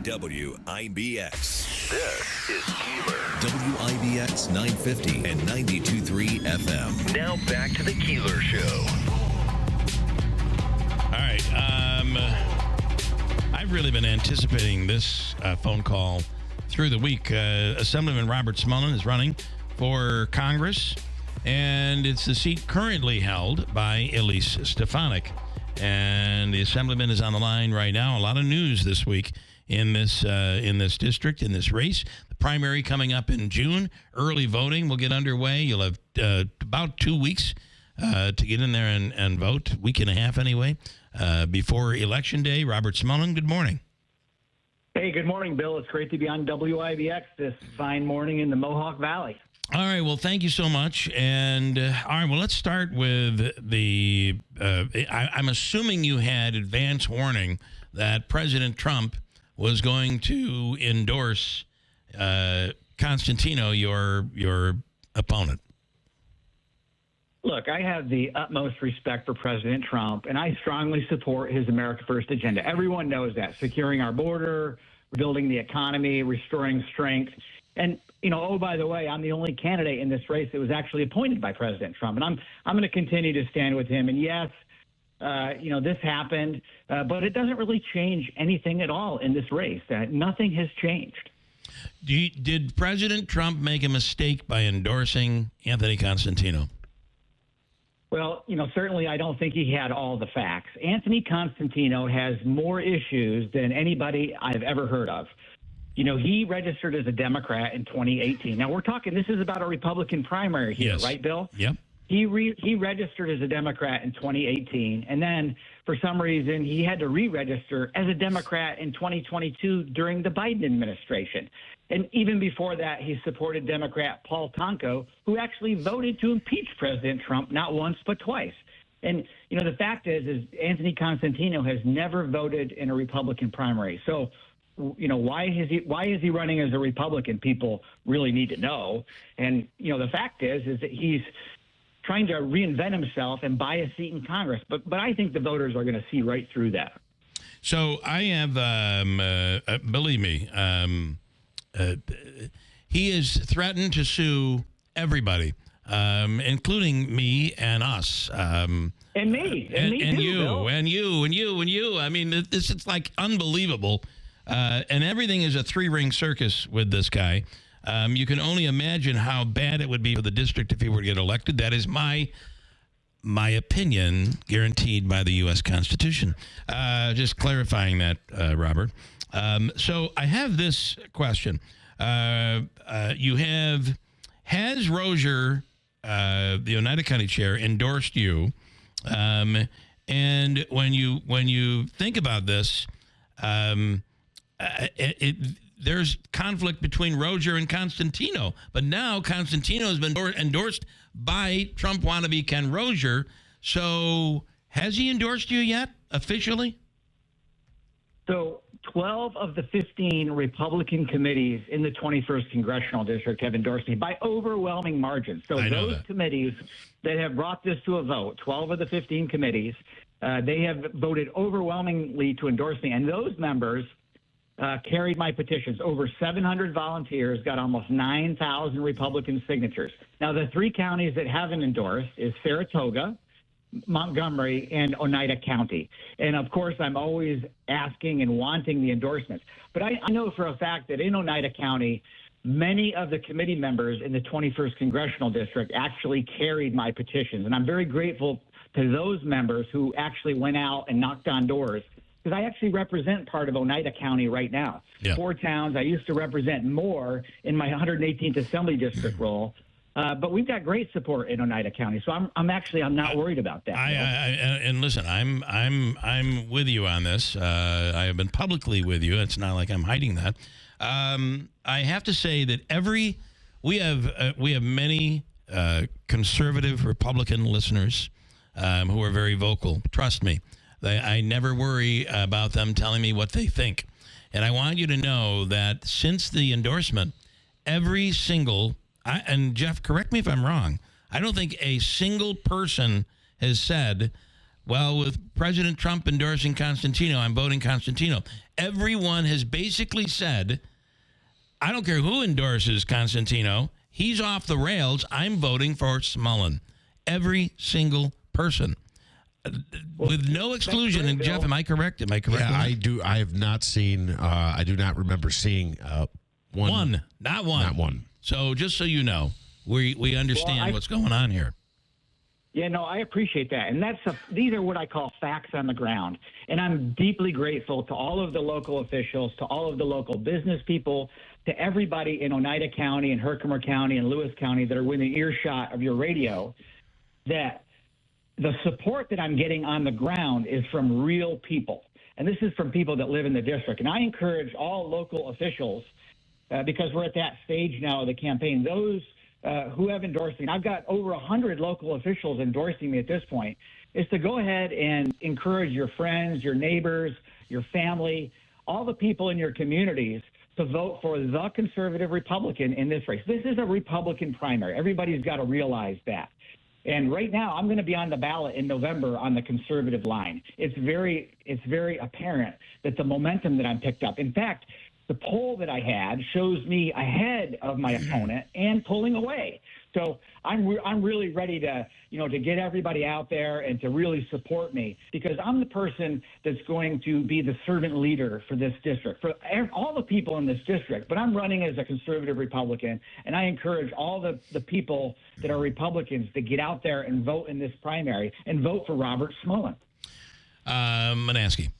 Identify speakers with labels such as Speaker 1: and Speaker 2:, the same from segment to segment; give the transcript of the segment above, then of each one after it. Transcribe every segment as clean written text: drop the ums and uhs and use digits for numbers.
Speaker 1: WIBX.
Speaker 2: This is Keeler.
Speaker 1: WIBX 950 and 92.3 FM.
Speaker 2: Now back to the Keeler Show.
Speaker 3: All right. I've really been anticipating this phone call through the week. Assemblyman Robert Smullen is running for Congress, and it's the seat currently held by Elise Stefanik. And the Assemblyman is on the line right now. A lot of news this week in this district, in this race. The primary coming up in June. Early voting will get underway. You'll have about 2 weeks to get in there and vote. Week and a half anyway, before Election Day. Robert Smullen, good morning.
Speaker 4: Hey, good morning, Bill. It's great to be on WIBX this fine morning in the Mohawk Valley.
Speaker 3: All right. Well, thank you so much. And all right. Well, let's start with the. I'm assuming you had advance warning that President Trump was going to endorse Constantino, your opponent.
Speaker 4: Look, I have the utmost respect for President Trump, and I strongly support his America First agenda. Everyone knows that. Securing our border, rebuilding the economy, restoring strength. And, oh, by the way, I'm the only candidate in this race that was actually appointed by President Trump. And I'm going to continue to stand with him. And, yes, this happened, but it doesn't really change anything at all in this race. Nothing has changed.
Speaker 3: Did President Trump make a mistake by endorsing Anthony Constantino?
Speaker 4: Well, certainly I don't think he had all the facts. Anthony Constantino has more issues than anybody I've ever heard of. He registered as a Democrat in 2018. Now, we're talking, this is about a Republican primary here,
Speaker 3: yes.
Speaker 4: Right, Bill?
Speaker 3: Yep.
Speaker 4: He registered as a Democrat in 2018, and then for some reason he had to re-register as a Democrat in 2022 during the Biden administration. And even before that, he supported Democrat Paul Tonko, who actually voted to impeach President Trump not once but twice. And, the fact is Anthony Constantino has never voted in a Republican primary. So, why is he running as a Republican? People really need to know. And, the fact is that he's trying to reinvent himself and buy a seat in Congress. But I think the voters are going to see right through that.
Speaker 3: So I have, believe me, he has threatened to sue everybody, including me and us.
Speaker 4: And me. And me too,
Speaker 3: you,
Speaker 4: Bill.
Speaker 3: and you. I mean, it's like unbelievable. And everything is a three-ring circus with this guy. You can only imagine how bad it would be for the district if he were to get elected. That is my opinion, guaranteed by the U.S. Constitution. Just clarifying that, Robert. So I have this question. Has Rozier, the Oneida County chair, endorsed you? And when you think about this, there's conflict between Rozier and Constantino, but now Constantino has been endorsed by Trump wannabe Ken Rozier. So has he endorsed you yet, officially?
Speaker 4: So 12 of the 15 Republican committees in the 21st Congressional District have endorsed me by overwhelming margins. So those committees that have brought this to a vote, 12 of the 15 committees, they have voted overwhelmingly to endorse me. And those members carried my petitions. Over 700 volunteers got almost 9,000 Republican signatures. Now, the three counties that haven't endorsed is Saratoga, Montgomery, and Oneida County. And, of course, I'm always asking and wanting the endorsements. But I know for a fact that in Oneida County, many of the committee members in the 21st Congressional District actually carried my petitions. And I'm very grateful to those members who actually went out and knocked on doors, because I actually represent part of Oneida County right now. Yeah. 4 towns. I used to represent more in my 118th Assembly District role. But we've got great support in Oneida County, so I'm not worried about that.
Speaker 3: And listen, I'm with you on this. I have been publicly with you. It's not like I'm hiding that. I have to say that we have many conservative Republican listeners who are very vocal. Trust me. I never worry about them telling me what they think. And I want you to know that since the endorsement, every single, and Jeff, correct me if I'm wrong, I don't think a single person has said Well, with President Trump endorsing Constantino, I'm voting Constantino. Everyone has basically said, I don't care who endorses Constantino. He's off the rails. I'm voting for Smullen. Every single person. With no exclusion. And Jeff, am I correct? Am I correct?
Speaker 5: Yeah, I do. I have not seen, I do not remember seeing one.
Speaker 3: Not one.
Speaker 5: Not one.
Speaker 3: So just so you know, we understand what's going on here.
Speaker 4: Yeah, no, I appreciate that. And these are what I call facts on the ground. And I'm deeply grateful to all of the local officials, to all of the local business people, to everybody in Oneida County and Herkimer County and Lewis County that are within earshot of your radio, that the support that I'm getting on the ground is from real people. And this is from people that live in the district. And I encourage all local officials, because we're at that stage now of the campaign, those who have endorsed me, and I've got over 100 local officials endorsing me at this point, is to go ahead and encourage your friends, your neighbors, your family, all the people in your communities to vote for the conservative Republican in this race. This is a Republican primary. Everybody's got to realize that. And right now, I'm going to be on the ballot in November on the conservative line. It's very apparent that the momentum that I'm picked up. In fact, the poll that I had shows me ahead of my opponent and pulling away. So I'm really ready to get everybody out there and to really support me, because I'm the person that's going to be the servant leader for this district, for all the people in this district. But I'm running as a conservative Republican, and I encourage all the people that are Republicans to get out there and vote in this primary and vote for Robert Smullen.
Speaker 3: Manaski.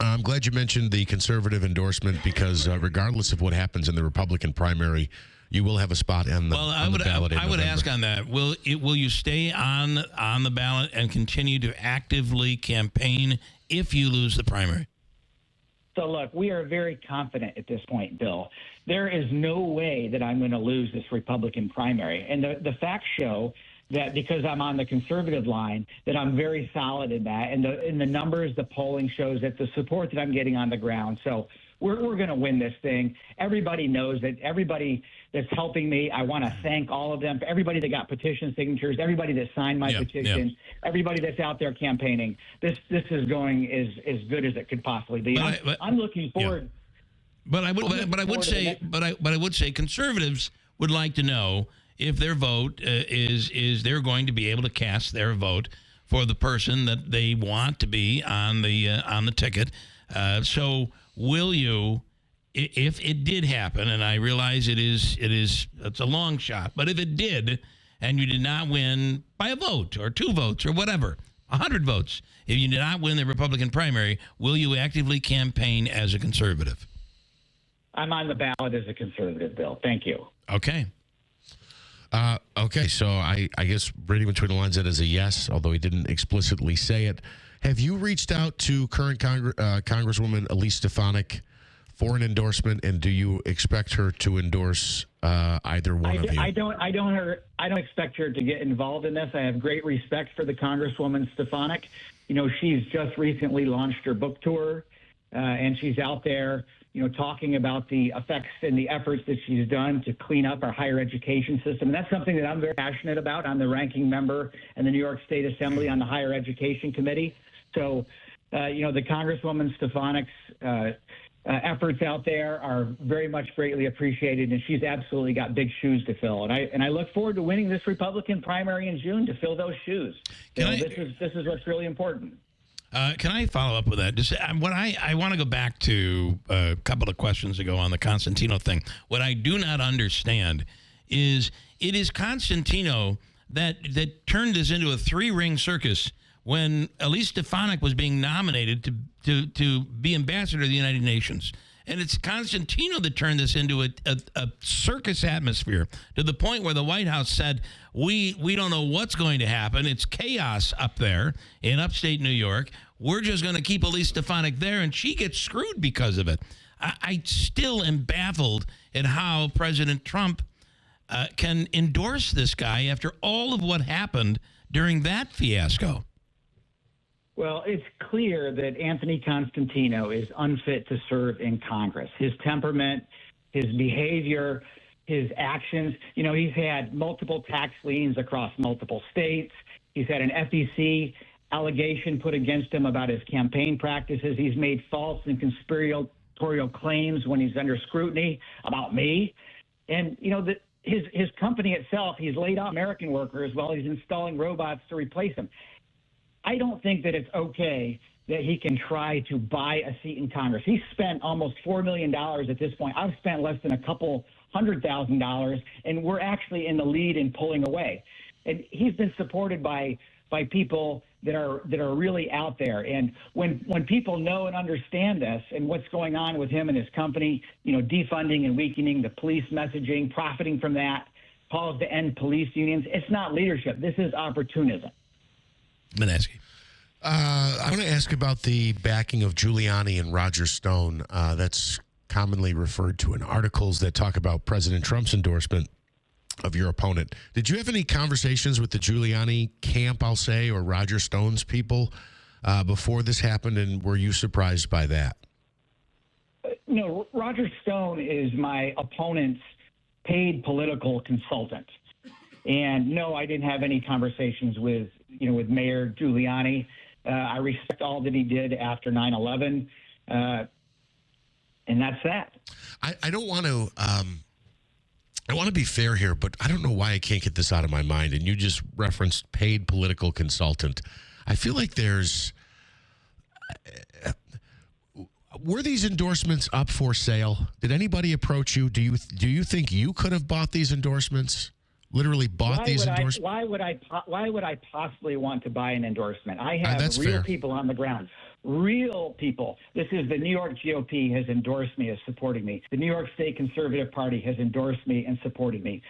Speaker 5: I'm glad you mentioned the conservative endorsement, because regardless of what happens in the Republican primary, you will have a spot on the, on the ballot.
Speaker 3: I would ask on that. Will you stay on the ballot and continue to actively campaign if you lose the primary?
Speaker 4: So, look, we are very confident at this point, Bill. There is no way that I'm going to lose this Republican primary. And the facts show that because I'm on the conservative line, that I'm very solid in that. And the numbers, the polling shows that the support that I'm getting on the ground. So we're going to win this thing. Everybody knows that. Everybody that's helping me, I want to thank all of them. Everybody that got petition signatures, everybody that signed my petition, everybody that's out there campaigning. This is going as good as it could possibly be. I'm looking forward.
Speaker 3: But I would say conservatives would like to know if their vote is they're going to be able to cast their vote for the person that they want to be on the ticket. So will you, if it did happen, and I realize it's a long shot, but if it did, and you did not win by a vote or 2 votes or whatever, 100 votes, if you did not win the Republican primary, will you actively campaign as a conservative?
Speaker 4: I'm on the ballot as a conservative, Bill. Thank you.
Speaker 3: Okay.
Speaker 5: Okay, so I guess reading between the lines, that is a yes, although he didn't explicitly say it. Have you reached out to current Congresswoman Elise Stefanik for an endorsement, and do you expect her to endorse either one of you?
Speaker 4: I don't expect her to get involved in this. I have great respect for the Congresswoman Stefanik. She's just recently launched her book tour, and she's out there talking about the effects and the efforts that she's done to clean up our higher education system. And that's something that I'm very passionate about. I'm the ranking member in the New York State Assembly on the Higher Education Committee. So, the Congresswoman Stefanik's efforts out there are very much greatly appreciated, and she's absolutely got big shoes to fill. And I look forward to winning this Republican primary in June to fill those shoes. This is what's really important.
Speaker 3: Can I follow up with that? Just what I want to go back to a couple of questions ago on the Constantino thing. What I do not understand is it is Constantino that turned this into a 3-ring circus when Elise Stefanik was being nominated to be ambassador to the United Nations. And it's Constantino that turned this into a circus atmosphere to the point where the White House said, we don't know what's going to happen. It's chaos up there in upstate New York. We're just going to keep Elise Stefanik there, and she gets screwed because of it. I still am baffled at how President Trump can endorse this guy after all of what happened during that fiasco.
Speaker 4: Well, it's clear that Anthony Constantino is unfit to serve in Congress. His temperament, his behavior, his actions. He's had multiple tax liens across multiple states. He's had an FEC allegation put against him about his campaign practices. He's made false and conspiratorial claims when he's under scrutiny about me. And, his company itself, he's laid off American workers while he's installing robots to replace them. I don't think that it's okay that he can try to buy a seat in Congress. He's spent almost $4 million at this point. I've spent less than a couple $100,000, and we're actually in the lead in pulling away. And he's been supported by people that are really out there. And when people know and understand this and what's going on with him and his company, defunding and weakening the police messaging, profiting from that, calls to end police unions, it's not leadership. This is opportunism.
Speaker 3: Mineski.
Speaker 5: I want to ask about the backing of Giuliani and Roger Stone. That's commonly referred to in articles that talk about President Trump's endorsement of your opponent. Did you have any conversations with the Giuliani camp, I'll say, or Roger Stone's people before this happened, and were you surprised by that?
Speaker 4: No, Roger Stone is my opponent's paid political consultant. And no, I didn't have any conversations with Mayor Giuliani. I respect all that he did after 9/11, and that's that.
Speaker 5: I don't want to. I want to be fair here, but I don't know why I can't get this out of my mind. And you just referenced paid political consultant. I feel like there's. Were these endorsements up for sale? Did anybody approach you? Do you think you could have bought these endorsements? Literally bought these endorsements?
Speaker 4: Why would I possibly want to buy an endorsement? I have real
Speaker 5: fair.
Speaker 4: people on the ground. Real people. This is the New York GOP has endorsed me as supporting me. The New York State Conservative Party has endorsed me and supporting me.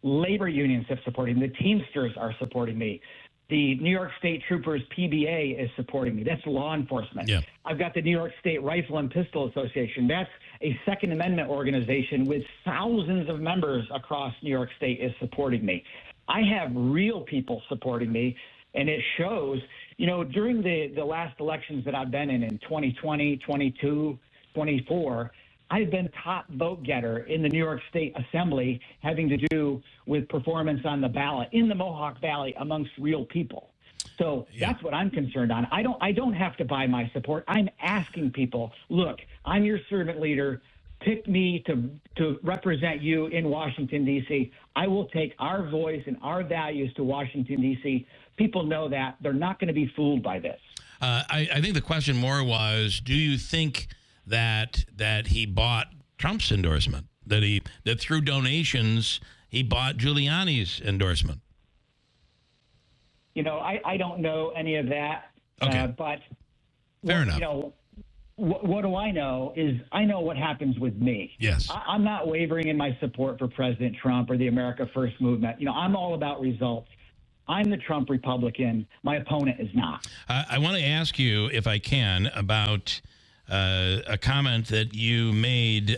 Speaker 4: Labor unions have supported me. The Teamsters are supporting me. The New York State Troopers PBA is supporting me. That's law enforcement.
Speaker 3: Yeah.
Speaker 4: I've got the New York State Rifle and Pistol Association. That's a Second Amendment organization with thousands of members across New York State is supporting me. I have real people supporting me, and it shows. During the last elections that I've been in 2020, 22, 24, I've been top vote getter in the New York State Assembly having to do with performance on the ballot in the Mohawk Valley amongst real people. So that's what I'm concerned on. I don't have to buy my support. I'm asking people, look, I'm your servant leader. Pick me to represent you in Washington, D.C. I will take our voice and our values to Washington, D.C. People know that. They're not going to be fooled by this.
Speaker 3: I think the question more was, do you think that he bought Trump's endorsement, that through donations he bought Giuliani's endorsement?
Speaker 4: I don't know any of that.
Speaker 3: Okay.
Speaker 4: But
Speaker 3: fair enough.
Speaker 4: What do I know is I know what happens with me.
Speaker 3: Yes.
Speaker 4: I'm not wavering in my support for President Trump or the America First movement. I'm all about results. I'm the Trump Republican. My opponent is not.
Speaker 3: I want to ask you, if I can, about a comment that you made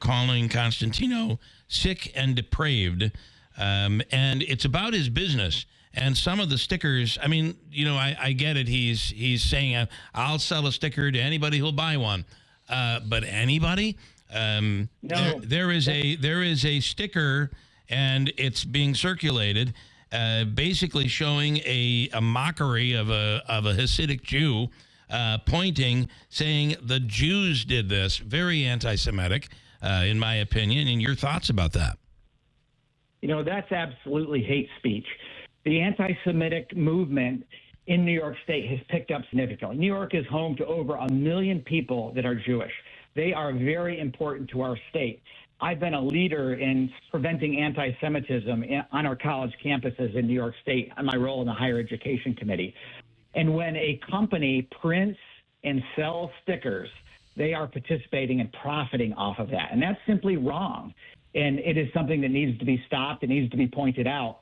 Speaker 3: calling Constantino sick and depraved, and it's about his business. And some of the stickers, I get it. He's saying, I'll sell a sticker to anybody who'll buy one. But anybody?
Speaker 4: No.
Speaker 3: There is a sticker, and it's being circulated, basically showing a mockery of a Hasidic Jew, pointing, saying the Jews did this. Very anti-Semitic, in my opinion. And your thoughts about that?
Speaker 4: That's absolutely hate speech. The anti-Semitic movement in New York State has picked up significantly. New York is home to over 1 million people that are Jewish. They are very important to our state. I've been a leader in preventing anti-Semitism on our college campuses in New York State in my role in the Higher Education Committee. And when a company prints and sells stickers, they are participating and profiting off of that. And that's simply wrong. And it is something that needs to be stopped. It needs to be pointed out.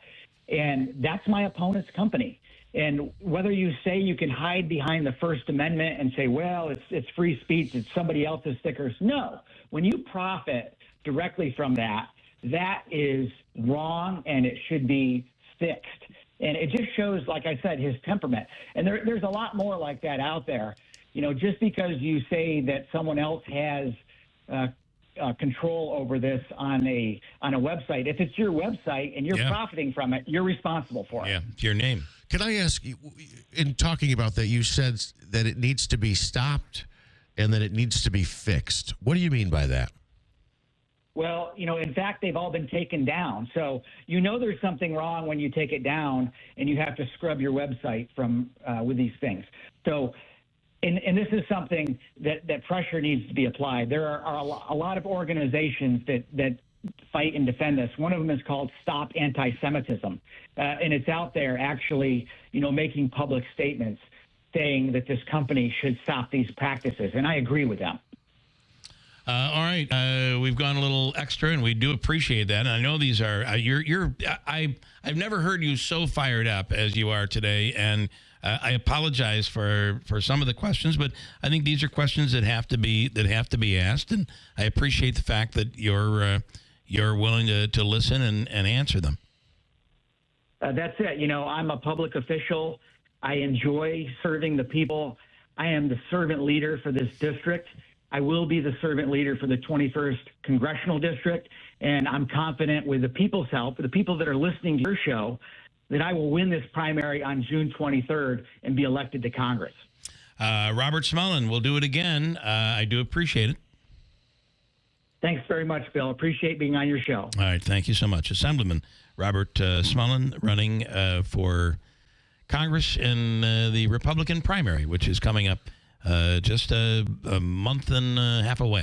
Speaker 4: And that's my opponent's company. And whether you say you can hide behind the First Amendment and say, well, it's free speech, it's somebody else's stickers. No. When you profit directly from that, that is wrong, and it should be fixed. And it just shows, like I said, his temperament. And there's a lot more like that out there. Just because you say that someone else has control over this on a website. If it's your website and you're profiting from it, you're responsible for it.
Speaker 3: Yeah, it's your name.
Speaker 5: Can I ask you, in talking about that, you said that it needs to be stopped and that it needs to be fixed. What do you mean by that?
Speaker 4: Well, in fact, they've all been taken down. So there's something wrong when you take it down and you have to scrub your website from with these things. So, and this is something that pressure needs to be applied. There are a lot of organizations that fight and defend this. One of them is called Stop Anti-Semitism, and it's out there actually, making public statements saying that this company should stop these practices, and I agree with them.
Speaker 3: All right, we've gone a little extra, and we do appreciate that. And I know these are I've never heard you so fired up as you are today, and I apologize for some of the questions, but I think these are questions that have to be asked, and I appreciate the fact that you're willing to listen and answer them.
Speaker 4: That's it. I'm a public official. I enjoy serving the people. I am the servant leader for this district. I will be the servant leader for the 21st Congressional District, and I'm confident with the people's help, the people that are listening to your show, that I will win this primary on June 23rd and be elected to Congress.
Speaker 3: Robert Smullen, we'll do it again. I do appreciate it.
Speaker 4: Thanks very much, Bill. Appreciate being on your show.
Speaker 3: All right, thank you so much. Assemblyman Robert Smullen running for Congress in the Republican primary, which is coming up just a month and a half away.